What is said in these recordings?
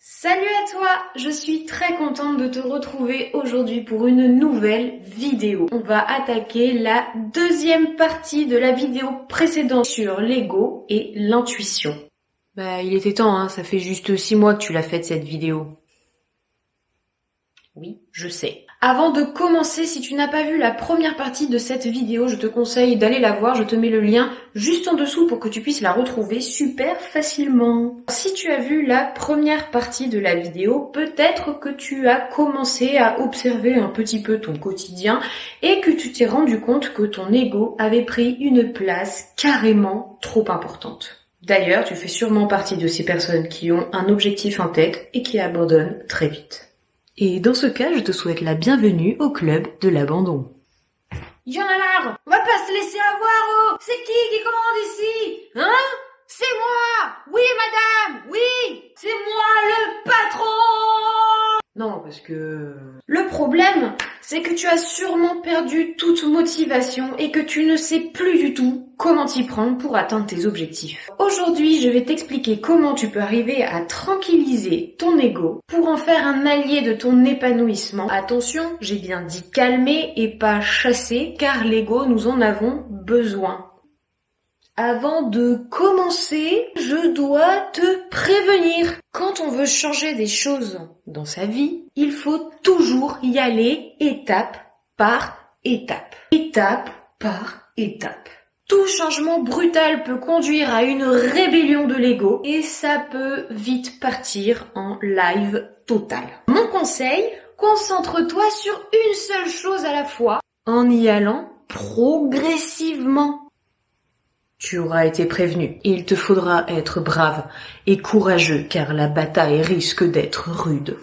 Salut à toi, je suis très contente de te retrouver aujourd'hui pour une nouvelle vidéo. On va attaquer la deuxième partie de la vidéo précédente sur l'ego et l'intuition. Il était temps, hein, ça fait juste 6 mois que tu l'as faite cette vidéo. Oui, je sais. Avant de commencer, si tu n'as pas vu la première partie de cette vidéo, je te conseille d'aller la voir. Je te mets le lien juste en dessous pour que tu puisses la retrouver super facilement. Si tu as vu la première partie de la vidéo, peut-être que tu as commencé à observer un petit peu ton quotidien et que tu t'es rendu compte que ton ego avait pris une place carrément trop importante. D'ailleurs, tu fais sûrement partie de ces personnes qui ont un objectif en tête et qui abandonnent très vite. Et dans ce cas, je te souhaite la bienvenue au club de l'abandon. Y'en a marre! On va pas se laisser avoir, oh! C'est qui commande ici? Hein? C'est moi! Oui, madame! Oui! C'est moi le patron! Non, parce que... Le problème, c'est que tu as sûrement perdu toute motivation et que tu ne sais plus du tout comment t'y prendre pour atteindre tes objectifs. Aujourd'hui, je vais t'expliquer comment tu peux arriver à tranquilliser ton ego pour en faire un allié de ton épanouissement. Attention, j'ai bien dit calmer et pas chasser, car l'ego, nous en avons besoin. Avant de commencer, je dois te prévenir. Quand on veut changer des choses dans sa vie, il faut toujours y aller étape par étape. Étape par étape. Tout changement brutal peut conduire à une rébellion de l'ego et ça peut vite partir en live total. Mon conseil, concentre-toi sur une seule chose à la fois en y allant progressivement. Tu auras été prévenu. Il te faudra être brave et courageux car la bataille risque d'être rude.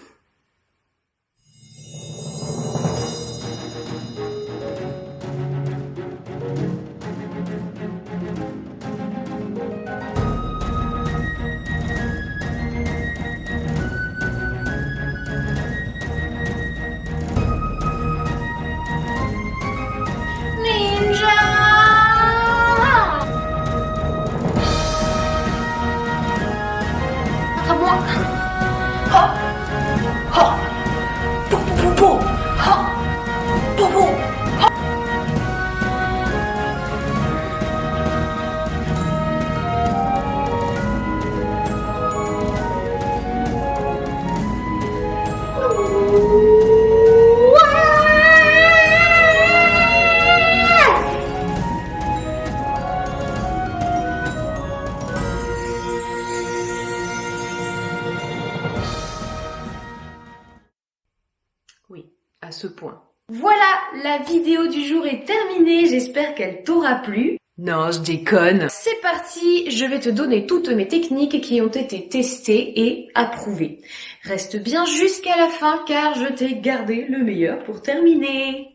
Oui, à ce point. Voilà, la vidéo du jour est terminée, j'espère qu'elle t'aura plu. Non, je déconne. C'est parti, je vais te donner toutes mes techniques qui ont été testées et approuvées. Reste bien jusqu'à la fin car je t'ai gardé le meilleur pour terminer.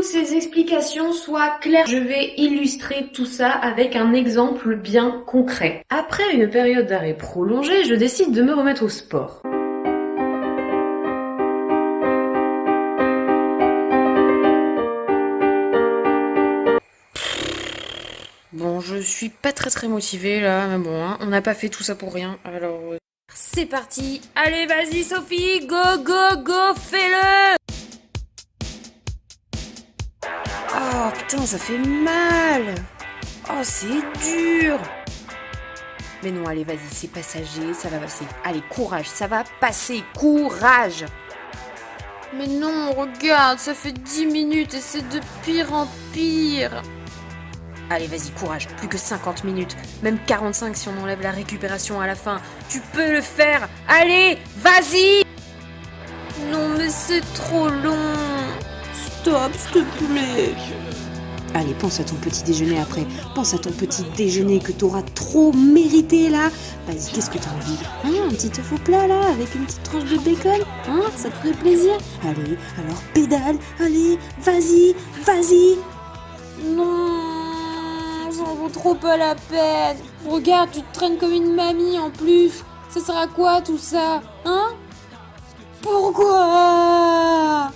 Ces explications soient claires, je vais illustrer tout ça avec un exemple bien concret. Après une période d'arrêt prolongée, je décide de me remettre au sport. Bon, je suis pas très motivée là, mais bon, hein, on n'a pas fait tout ça pour rien, alors... C'est parti. Allez, vas-y Sophie, go, fais-le! Oh putain, ça fait mal. Oh, c'est dur. Mais non, allez, vas-y, c'est passager, ça va passer. Allez, courage, ça va passer, courage. Mais non, regarde, ça fait 10 minutes et c'est de pire en pire. Allez, vas-y, courage, plus que 50 minutes, même 45 si on enlève la récupération à la fin. Tu peux le faire, allez, vas-y. Non, mais c'est trop long. Stop, s'il te plaît. Allez, pense à ton petit déjeuner après. Pense à ton petit déjeuner que t'auras trop mérité là. Vas-y, qu'est-ce que t'as envie? Un petit tofu plat là, avec une petite tranche de bacon. Hein, ça te ferait plaisir? Allez, alors pédale. Allez, vas-y. Non, ça en vaut trop pas la peine. Regarde, tu te traînes comme une mamie en plus. Ça sert à quoi tout ça, hein? Pourquoi?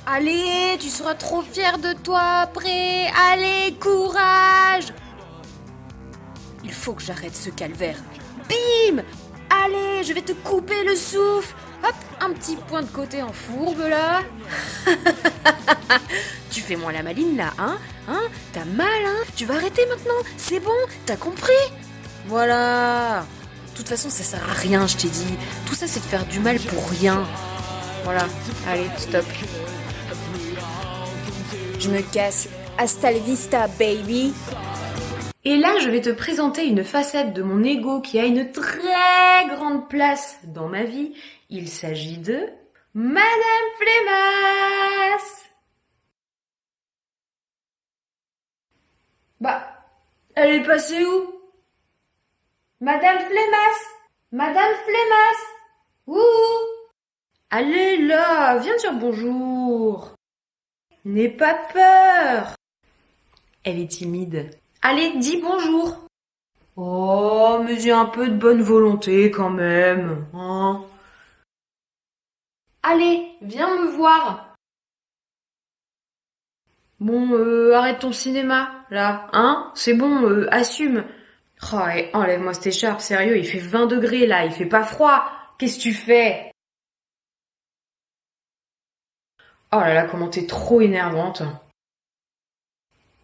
Allez, tu seras trop fière de toi après. Allez, courage! Il faut que j'arrête ce calvaire. Bim! Allez, je vais te couper le souffle. Hop, un petit point de côté en fourbe là. Tu fais moins la maline là, hein? T'as mal, hein? Tu vas arrêter maintenant? C'est bon? T'as compris? Voilà. De toute façon, ça sert à rien, je t'ai dit. Tout ça, c'est de faire du mal pour rien. Voilà. Allez, stop. Je me casse. Hasta la vista, baby. Et là, je vais te présenter une facette de mon ego qui a une très grande place dans ma vie. Il s'agit de Madame Flémasse. Bah, elle est passée où? Madame Flémasse! Madame Flémasse! Ouh! Allez là, viens dire bonjour. N'aie pas peur. Elle est timide. Allez, dis bonjour. Oh, mais j'ai un peu de bonne volonté quand même, hein. Allez, viens me voir. Bon, arrête ton cinéma, là, hein. C'est bon, assume. Oh, et enlève-moi cette écharpe, sérieux, il fait 20 degrés là, il fait pas froid. Qu'est-ce que tu fais? Oh là là, comment t'es trop énervante.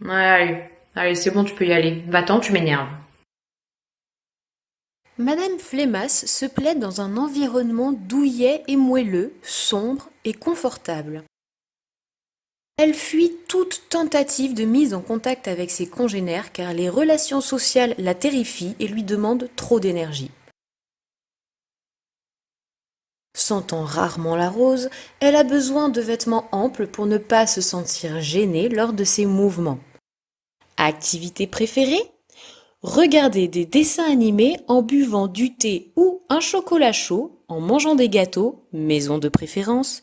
Ouais, allez, c'est bon, tu peux y aller. Va-t'en, tu m'énerves. Madame Flémasse se plaît dans un environnement douillet et moelleux, sombre et confortable. Elle fuit toute tentative de mise en contact avec ses congénères car les relations sociales la terrifient et lui demandent trop d'énergie. Sentant rarement la rose, elle a besoin de vêtements amples pour ne pas se sentir gênée lors de ses mouvements. Activité préférée? Regarder des dessins animés en buvant du thé ou un chocolat chaud, en mangeant des gâteaux, maison de préférence,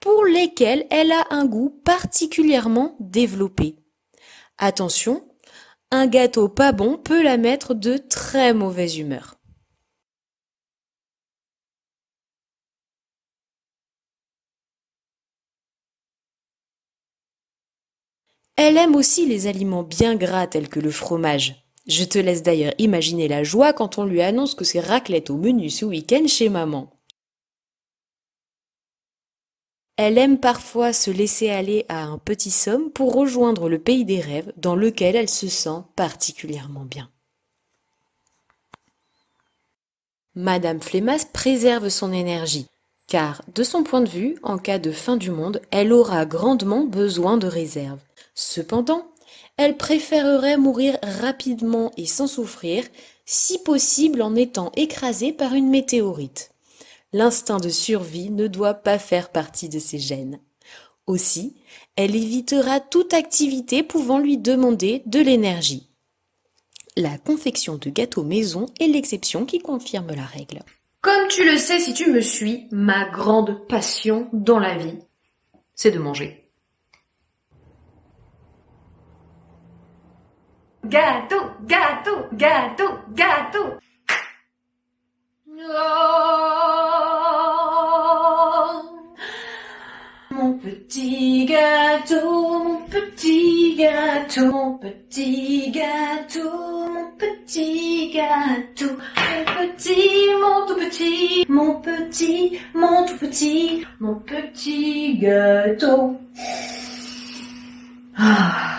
pour lesquels elle a un goût particulièrement développé. Attention, un gâteau pas bon peut la mettre de très mauvaise humeur. Elle aime aussi les aliments bien gras tels que le fromage. Je te laisse d'ailleurs imaginer la joie quand on lui annonce que c'est raclette au menu ce week-end chez maman. Elle aime parfois se laisser aller à un petit somme pour rejoindre le pays des rêves dans lequel elle se sent particulièrement bien. Madame Flémasse préserve son énergie, car de son point de vue, en cas de fin du monde, elle aura grandement besoin de réserve. Cependant, elle préférerait mourir rapidement et sans souffrir, si possible en étant écrasée par une météorite. L'instinct de survie ne doit pas faire partie de ses gènes. Aussi, elle évitera toute activité pouvant lui demander de l'énergie. La confection de gâteaux maison est l'exception qui confirme la règle. Comme tu le sais si tu me suis, ma grande passion dans la vie, c'est de manger. Gâteau, gâteau, gâteau, gâteau. Oh, mon petit gâteau, mon petit gâteau, mon petit gâteau, mon petit gâteau, mon petit, mon tout petit, mon petit, mon tout petit, mon petit gâteau. Ah.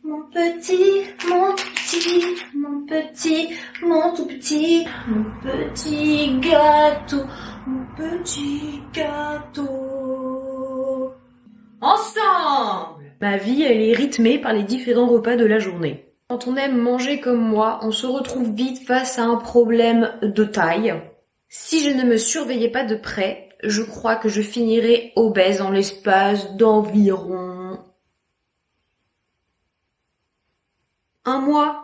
Mon petit, mon petit, mon petit, mon tout petit, mon petit gâteau, mon petit gâteau. Ensemble! Ma vie, elle est rythmée par les différents repas de la journée. Quand on aime manger comme moi, on se retrouve vite face à un problème de taille. Si je ne me surveillais pas de près, je crois que je finirais obèse en l'espace d'environ 1 mois.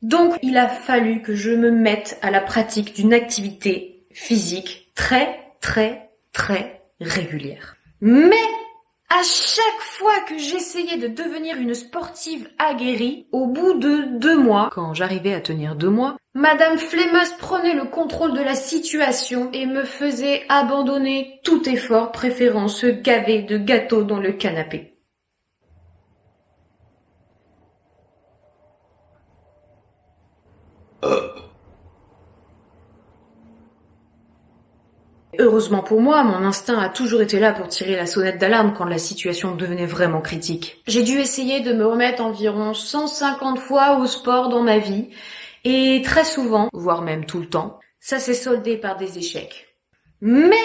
Donc, il a fallu que je me mette à la pratique d'une activité physique très, très, très régulière. Mais, à chaque fois que j'essayais de devenir une sportive aguerrie, au bout de 2 mois, quand j'arrivais à tenir 2 mois, Madame Flémas prenait le contrôle de la situation et me faisait abandonner tout effort, préférant se gaver de gâteaux dans le canapé. Heureusement pour moi, mon instinct a toujours été là pour tirer la sonnette d'alarme quand la situation devenait vraiment critique. J'ai dû essayer de me remettre environ 150 fois au sport dans ma vie, et très souvent, voire même tout le temps, ça s'est soldé par des échecs. Mais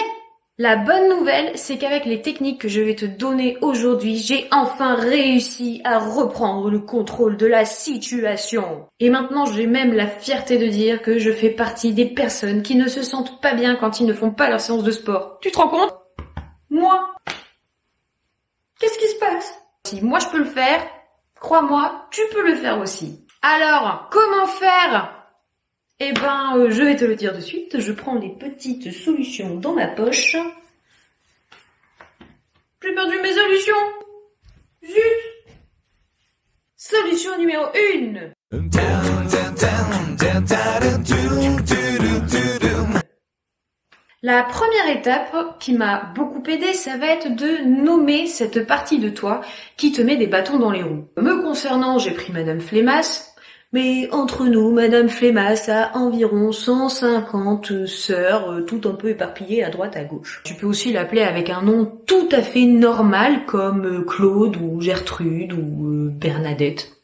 la bonne nouvelle, c'est qu'avec les techniques que je vais te donner aujourd'hui, j'ai enfin réussi à reprendre le contrôle de la situation. Et maintenant, j'ai même la fierté de dire que je fais partie des personnes qui ne se sentent pas bien quand ils ne font pas leur séance de sport. Tu te rends compte? Moi? Qu'est-ce qui se passe? Si moi je peux le faire, crois-moi, tu peux le faire aussi. Alors, comment faire? Je vais te le dire de suite. Je prends les petites solutions dans ma poche. J'ai perdu mes solutions. Zut. Solution numéro 1. La première étape qui m'a beaucoup aidée, ça va être de nommer cette partie de toi qui te met des bâtons dans les roues. Me concernant, j'ai pris Madame Flémas. Mais entre nous, Madame Flémas a environ 150 sœurs, toutes un peu éparpillées à droite à gauche. Tu peux aussi l'appeler avec un nom tout à fait normal comme Claude ou Gertrude ou Bernadette.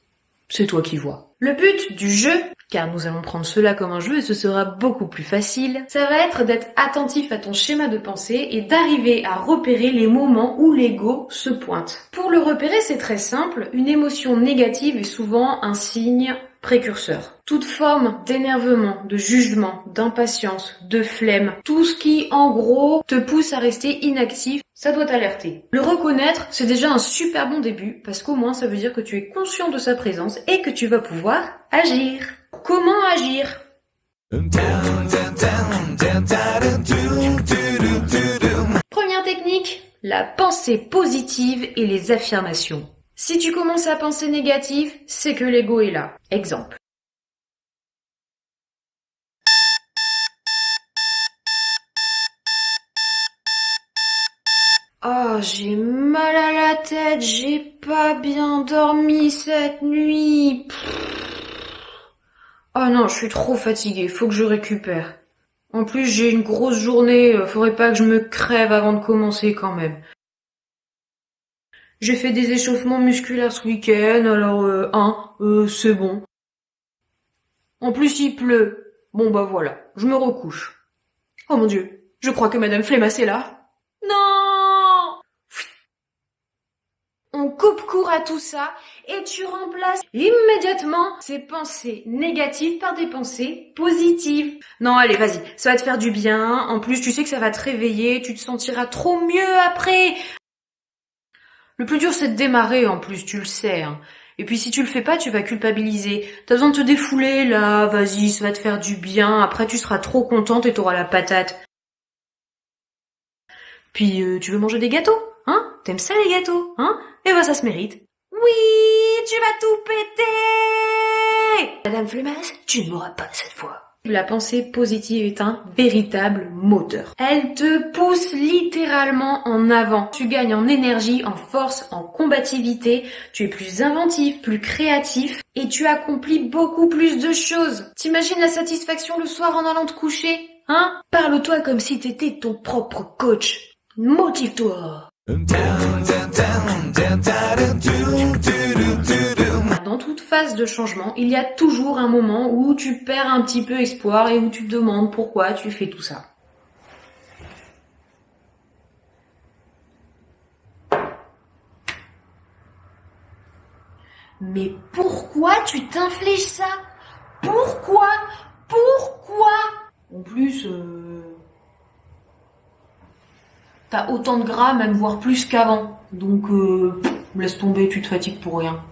C'est toi qui vois. Le but du jeu, car nous allons prendre cela comme un jeu et ce sera beaucoup plus facile, ça va être d'être attentif à ton schéma de pensée et d'arriver à repérer les moments où l'ego se pointe. Pour le repérer, c'est très simple, une émotion négative est souvent un signe précurseur. Toute forme d'énervement, de jugement, d'impatience, de flemme, tout ce qui, en gros, te pousse à rester inactif, ça doit t'alerter. Le reconnaître, c'est déjà un super bon début, parce qu'au moins ça veut dire que tu es conscient de sa présence et que tu vas pouvoir agir. Comment agir? Première technique, la pensée positive et les affirmations. Si tu commences à penser négatif, c'est que l'ego est là. Exemple. Oh, j'ai mal à la tête, j'ai pas bien dormi cette nuit. Oh non, je suis trop fatiguée, faut que je récupère. En plus, j'ai une grosse journée, faudrait pas que je me crève avant de commencer quand même. J'ai fait des échauffements musculaires ce week-end, alors c'est bon. En plus, il pleut. Bon bah voilà, je me recouche. Oh mon Dieu, je crois que Madame Flémas est là. Non! On coupe court à tout ça et tu remplaces immédiatement ces pensées négatives par des pensées positives. Non, allez, vas-y, ça va te faire du bien. En plus, tu sais que ça va te réveiller, tu te sentiras trop mieux après. Le plus dur, c'est de démarrer, en plus, tu le sais. Hein. Et puis, si tu le fais pas, tu vas culpabiliser. T'as besoin de te défouler, là, vas-y, ça va te faire du bien. Après, tu seras trop contente et t'auras la patate. Puis, tu veux manger des gâteaux, hein? T'aimes ça, les gâteaux, hein? Eh ben, ça se mérite. Oui, tu vas tout péter! Madame Flémas, tu ne m'auras pas cette fois. La pensée positive est un véritable moteur. Elle te pousse littéralement en avant. Tu gagnes en énergie, en force, en combativité. Tu es plus inventif, plus créatif et tu accomplis beaucoup plus de choses. T'imagines la satisfaction le soir en allant te coucher, hein? Parle-toi comme si t'étais ton propre coach. Motive-toi. Dans toute phase de changement, il y a toujours un moment où tu perds un petit peu espoir et où tu te demandes pourquoi tu fais tout ça. Mais pourquoi tu t'infliges ça? Pourquoi? En plus, t'as autant de gras, même voire plus qu'avant. Donc, laisse tomber, tu te fatigues pour rien.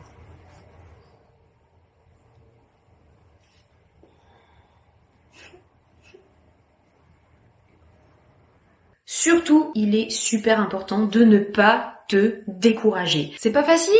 Surtout, il est super important de ne pas te décourager. C'est pas facile?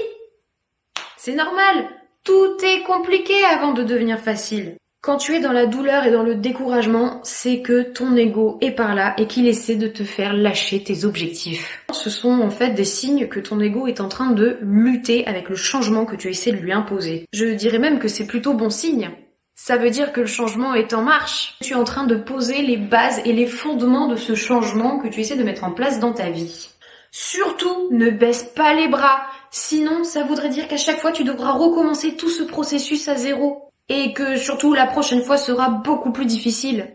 C'est normal. Tout est compliqué avant de devenir facile. Quand tu es dans la douleur et dans le découragement, c'est que ton ego est par là et qu'il essaie de te faire lâcher tes objectifs. Ce sont en fait des signes que ton ego est en train de lutter avec le changement que tu essaies de lui imposer. Je dirais même que c'est plutôt bon signe. Ça veut dire que le changement est en marche. Tu es en train de poser les bases et les fondements de ce changement que tu essaies de mettre en place dans ta vie. Surtout, ne baisse pas les bras. Sinon, ça voudrait dire qu'à chaque fois, tu devras recommencer tout ce processus à zéro. Et que surtout la prochaine fois sera beaucoup plus difficile.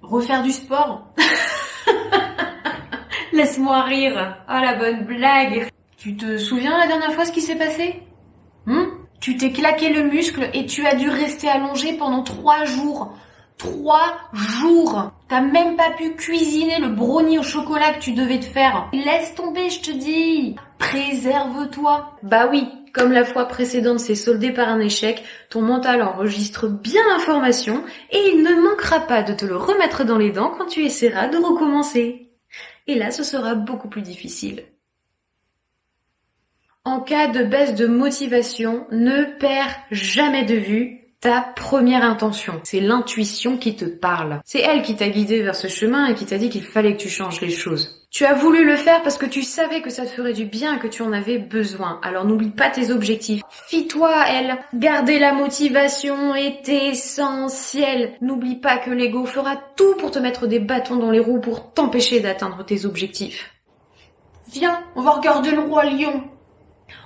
Refaire du sport. Laisse-moi rire. Ah, la bonne blague. Tu te souviens la dernière fois ce qui s'est passé? Tu t'es claqué le muscle et tu as dû rester allongé pendant 3 jours. 3 jours. T'as même pas pu cuisiner le brownie au chocolat que tu devais te faire. Laisse tomber, je te dis. Préserve-toi. Bah oui. Comme la fois précédente s'est soldée par un échec, ton mental enregistre bien l'information et il ne manquera pas de te le remettre dans les dents quand tu essaieras de recommencer. Et là, ce sera beaucoup plus difficile. En cas de baisse de motivation, ne perds jamais de vue ta première intention. C'est l'intuition qui te parle. C'est elle qui t'a guidé vers ce chemin et qui t'a dit qu'il fallait que tu changes les choses. Tu as voulu le faire parce que tu savais que ça te ferait du bien et que tu en avais besoin. Alors n'oublie pas tes objectifs. Fie-toi à elle. Garder la motivation est essentiel. N'oublie pas que l'ego fera tout pour te mettre des bâtons dans les roues pour t'empêcher d'atteindre tes objectifs. Viens, on va regarder le roi lion.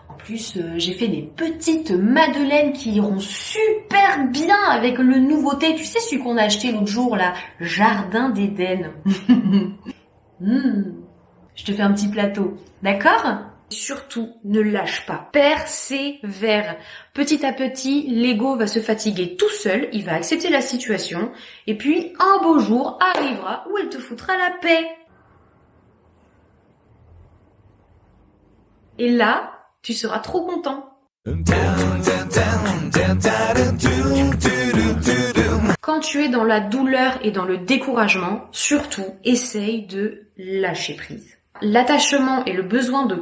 En plus, j'ai fait des petites madeleines qui iront super bien avec le nouveauté. Tu sais celui qu'on a acheté l'autre jour, là, Jardin d'Éden. Je te fais un petit plateau, d'accord? Surtout, ne lâche pas. Persévère. Petit à petit, l'ego va se fatiguer tout seul, il va accepter la situation, et puis un beau jour arrivera où elle te foutra la paix. Et là, tu seras trop content. Quand tu es dans la douleur et dans le découragement, surtout, essaye de lâcher prise. L'attachement et le besoin de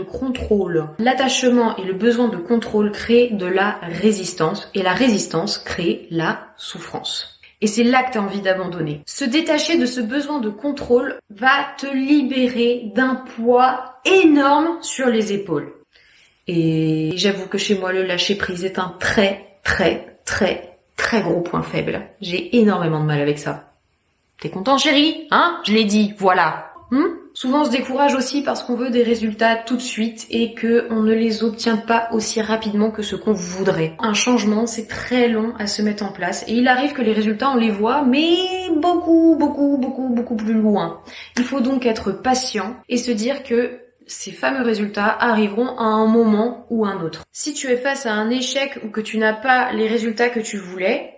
contrôle. L'attachement et le besoin de contrôle créent de la résistance et la résistance crée la souffrance. Et c'est là que tu as envie d'abandonner. Se détacher de ce besoin de contrôle va te libérer d'un poids énorme sur les épaules. Et j'avoue que chez moi, le lâcher prise est un très gros point faible. J'ai énormément de mal avec ça. T'es content, chérie? Hein? Je l'ai dit, voilà. Souvent, on se décourage aussi parce qu'on veut des résultats tout de suite et que on ne les obtient pas aussi rapidement que ce qu'on voudrait. Un changement, c'est très long à se mettre en place et il arrive que les résultats, on les voit, mais beaucoup plus loin. Il faut donc être patient et se dire que ces fameux résultats arriveront à un moment ou un autre. Si tu es face à un échec ou que tu n'as pas les résultats que tu voulais,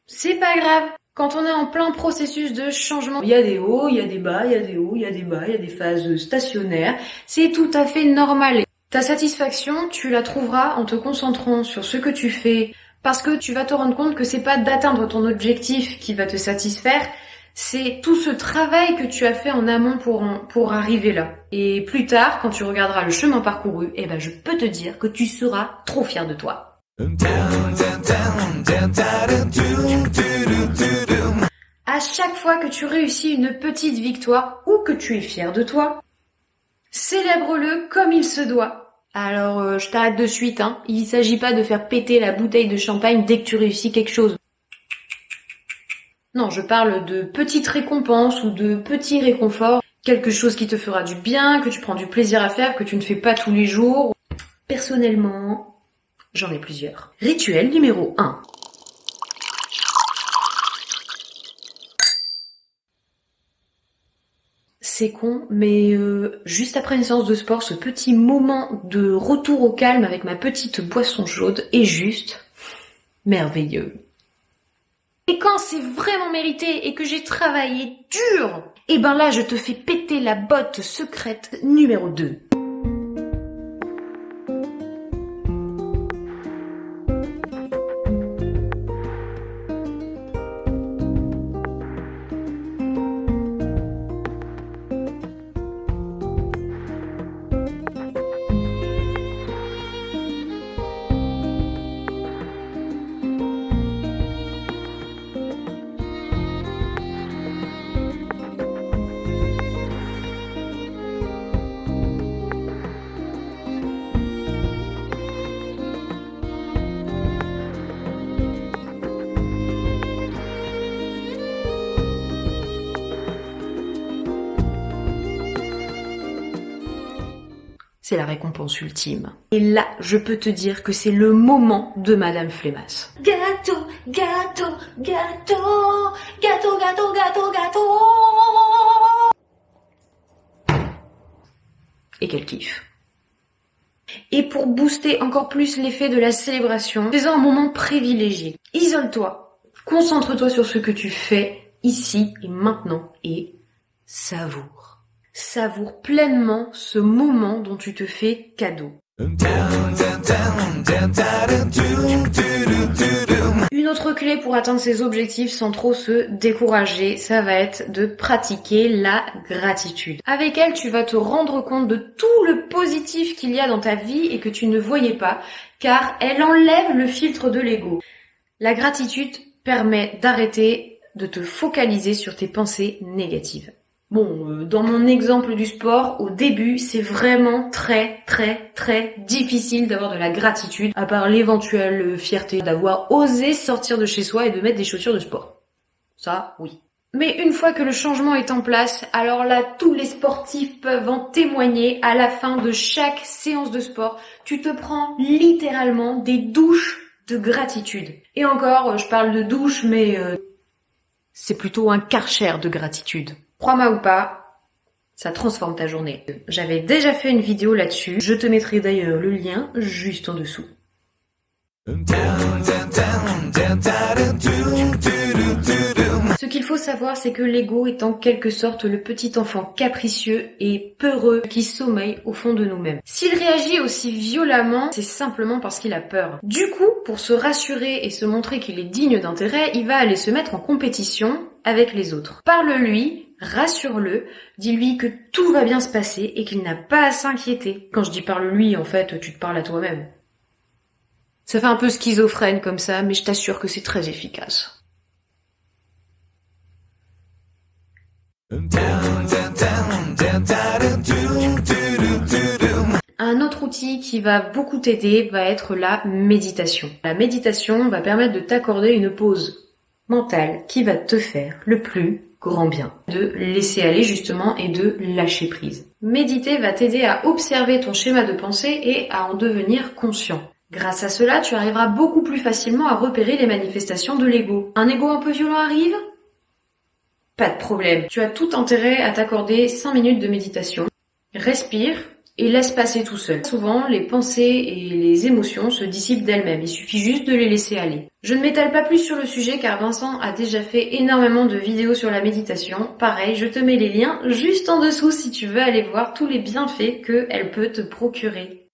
c'est pas grave. Quand on est en plein processus de changement, il y a des hauts, il y a des bas, il y a des hauts, il y a des bas, il y a des phases stationnaires. C'est tout à fait normal. Ta satisfaction, tu la trouveras en te concentrant sur ce que tu fais parce que tu vas te rendre compte que c'est pas d'atteindre ton objectif qui va te satisfaire, c'est tout ce travail que tu as fait en amont pour arriver là. Et plus tard, quand tu regarderas le chemin parcouru, je peux te dire que tu seras trop fier de toi. À chaque fois que tu réussis une petite victoire ou que tu es fier de toi, célèbre-le comme il se doit. Alors, je t'arrête de suite, hein. Il s'agit pas de faire péter la bouteille de champagne dès que tu réussis quelque chose. Non, je parle de petites récompenses ou de petits réconforts. Quelque chose qui te fera du bien, que tu prends du plaisir à faire, que tu ne fais pas tous les jours. Personnellement, j'en ai plusieurs. Rituel numéro 1. C'est con, mais juste après une séance de sport, ce petit moment de retour au calme avec ma petite boisson chaude est juste merveilleux. Et quand c'est vraiment mérité et que j'ai travaillé dur, là je te fais péter la botte secrète numéro 2. c'est la récompense ultime. Et là, je peux te dire que c'est le moment de Madame Flémas. Gâteau, gâteau, gâteau, gâteau, gâteau, gâteau, gâteau. Et qu'elle kiffe. Et pour booster encore plus l'effet de la célébration, fais-en un moment privilégié. Isole-toi, concentre-toi sur ce que tu fais ici et maintenant et savoure. Savoure pleinement ce moment dont tu te fais cadeau. Une autre clé pour atteindre ses objectifs sans trop se décourager, ça va être de pratiquer la gratitude. Avec elle, tu vas te rendre compte de tout le positif qu'il y a dans ta vie et que tu ne voyais pas, car elle enlève le filtre de l'ego. La gratitude permet d'arrêter de te focaliser sur tes pensées négatives. Bon, dans mon exemple du sport, au début, c'est vraiment très difficile d'avoir de la gratitude, à part l'éventuelle fierté d'avoir osé sortir de chez soi et de mettre des chaussures de sport. Ça, oui. Mais une fois que le changement est en place, alors là, tous les sportifs peuvent en témoigner. À la fin de chaque séance de sport, tu te prends littéralement des douches de gratitude. Et encore, je parle de douche, mais c'est plutôt un Karcher de gratitude. Crois-moi ou pas, ça transforme ta journée. J'avais déjà fait une vidéo là-dessus, je te mettrai d'ailleurs le lien juste en dessous. Ce qu'il faut savoir, c'est que l'ego est en quelque sorte le petit enfant capricieux et peureux qui sommeille au fond de nous-mêmes. S'il réagit aussi violemment, c'est simplement parce qu'il a peur. Du coup, pour se rassurer et se montrer qu'il est digne d'intérêt, il va aller se mettre en compétition avec les autres. Parle-lui, rassure-le, dis-lui que tout va bien se passer et qu'il n'a pas à s'inquiéter. Quand je dis parle-lui, en fait, tu te parles à toi-même. Ça fait un peu schizophrène comme ça, mais je t'assure que c'est très efficace. Un autre outil qui va beaucoup t'aider va être la méditation. La méditation va permettre de t'accorder une pause mentale qui va te faire le plus grand bien. De laisser aller justement et de lâcher prise. Méditer va t'aider à observer ton schéma de pensée et à en devenir conscient. Grâce à cela, tu arriveras beaucoup plus facilement à repérer les manifestations de l'ego. Un ego un peu violent arrive ? Pas de problème. Tu as tout intérêt à t'accorder 5 minutes de méditation. Respire et laisse passer tout seul. Souvent, les pensées et les émotions se dissipent d'elles-mêmes. Il suffit juste de les laisser aller. Je ne m'étale pas plus sur le sujet car Vincent a déjà fait énormément de vidéos sur la méditation. Pareil, je te mets les liens juste en dessous si tu veux aller voir tous les bienfaits qu'elle peut te procurer.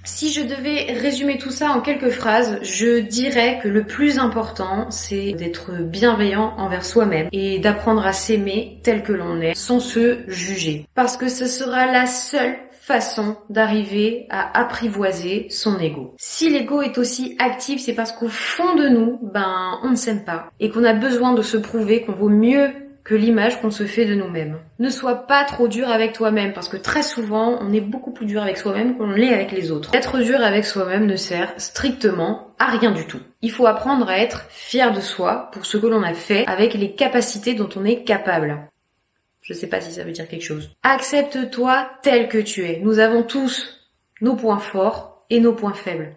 Si je devais résumer tout ça en quelques phrases, je dirais que le plus important, c'est d'être bienveillant envers soi-même et d'apprendre à s'aimer tel que l'on est, sans se juger. Parce que ce sera la seule façon d'arriver à apprivoiser son ego. Si l'ego est aussi actif, c'est parce qu'au fond de nous, on ne s'aime pas et qu'on a besoin de se prouver qu'on vaut mieux que l'image qu'on se fait de nous-mêmes. Ne sois pas trop dur avec toi-même, parce que très souvent, on est beaucoup plus dur avec soi-même qu'on l'est avec les autres. Être dur avec soi-même ne sert strictement à rien du tout. Il faut apprendre à être fier de soi pour ce que l'on a fait, avec les capacités dont on est capable. Je sais pas si ça veut dire quelque chose. Accepte-toi tel que tu es. Nous avons tous nos points forts et nos points faibles.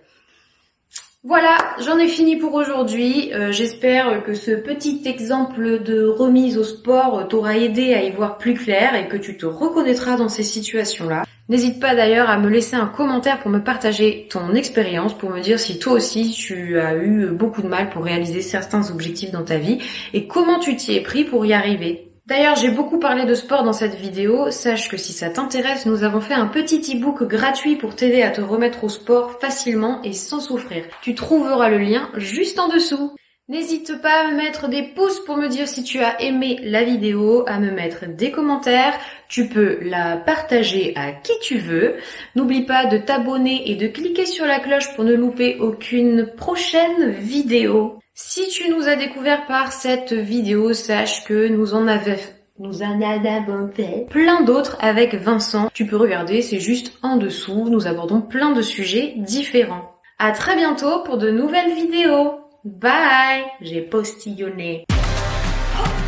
Voilà, j'en ai fini pour aujourd'hui. J'espère que ce petit exemple de remise au sport t'aura aidé à y voir plus clair et que tu te reconnaîtras dans ces situations-là. N'hésite pas d'ailleurs à me laisser un commentaire pour me partager ton expérience, pour me dire si toi aussi tu as eu beaucoup de mal pour réaliser certains objectifs dans ta vie et comment tu t'y es pris pour y arriver. D'ailleurs, j'ai beaucoup parlé de sport dans cette vidéo. Sache que si ça t'intéresse, nous avons fait un petit e-book gratuit pour t'aider à te remettre au sport facilement et sans souffrir. Tu trouveras le lien juste en dessous. N'hésite pas à me mettre des pouces pour me dire si tu as aimé la vidéo, à me mettre des commentaires. Tu peux la partager à qui tu veux. N'oublie pas de t'abonner et de cliquer sur la cloche pour ne louper aucune prochaine vidéo. Si tu nous as découvert par cette vidéo, sache que nous en avons fait plein d'autres avec Vincent. Tu peux regarder, c'est juste en dessous. Nous abordons plein de sujets différents. À très bientôt pour de nouvelles vidéos. Bye! J'ai postillonné. Oh.